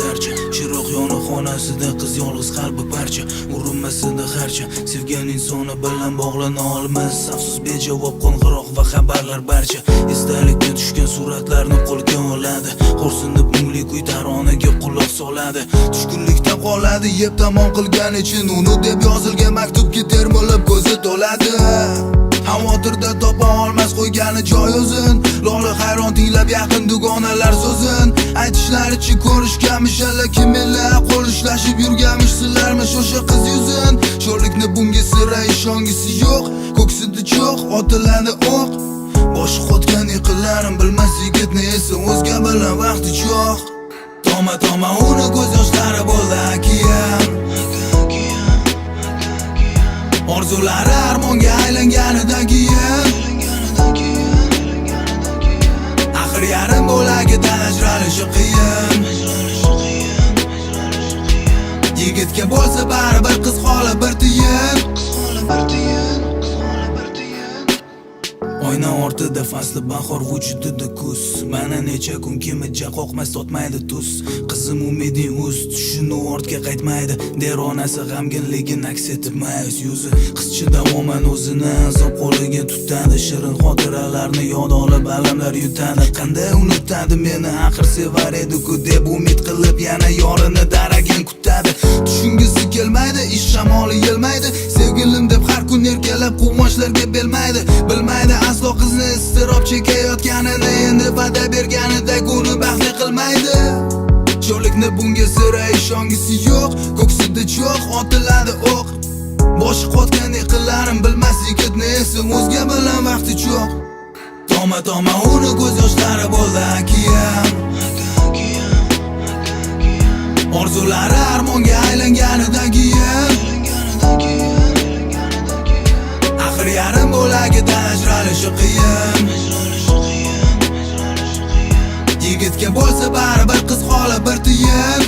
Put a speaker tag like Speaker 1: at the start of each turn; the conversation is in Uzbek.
Speaker 1: darcha. Chiroq yonib xonasida qiz yolg'iz qalbi parcha. Urinmasida harcha sevgan insoni bilan bog'lana olmas. Afsus bejavob qo'ng'iroq va xabarlar barcha. Esdalikka tushgan suratlarni qo'lga oladi. Xo'rsinib mungli kuy taronaga quloq soladi. Tushkunlikda qoladi yeb tamom qilgan için uni deb yozilgan maktubga termilib ko'zi to'ladi. Xavotirda topa olmas qo'ygani joy o'zin. Lola hayron tinglab yaqin dugonalar so'zin. Aytishlaricha ko'rishganmish kimlar qo'l ushlashib yurganmish sizlarmish o'sha qiz yuzin. Sho'rlikni bunga sira ishongisi yo'q. Ko'ksida cho'q otiladi o'q. Boshi qotgan yiqillarim bilmas yigitni esa o'zga bilan vaqti cho'q. Toma uni ko'z yoshlari bo'ldi akiyam. Orzulari armonga aylanganidan keyin axir yarim bo'lagidan ajralishi qiyin. Yigitga bo'lsa baribir qiz holi bir tiyin. Oyna ortida fasli bahor vujudida kuz. Mana necha kun kimija qoqmas totmaydi tuz. Qizim umiding uz tushini ortga qaytmaydi. Deronasi g'amginligini aks etib mayus yuzi. Qizcha davoman o'zini azob qo'liga tutadi. Shirin xotiralarni yod olib alamlar yutadi. Qanday unutadi meni axir sevar edi-ku deb umid qilib yana yorini daragin kutadi. Tushungisi kelmaydi, ish shamoli yelmaydi. Sevgilim deb har kun erkalab quvonchlarga belmaydi. Bilmaydi aslo qizni iztirob chekayotganini, endi va'da berganida uni baxtli qilmaydi. Sho'rlikni bunga sira ishongisi yo'q. Ko'ksida cho'q otiladi o'q. Boshi qotgan yiqillarim bilmas yigitni esa o'zga bilan vaqti cho'q. Toma uni ko'z yoshlari bo'ldi akiyam. Orzulari armonga aylanganidan keyin axir yarim bo'lagidan ajralishi qiyin. Yigitga bo'lsa baribir qiz holi bir tiyin.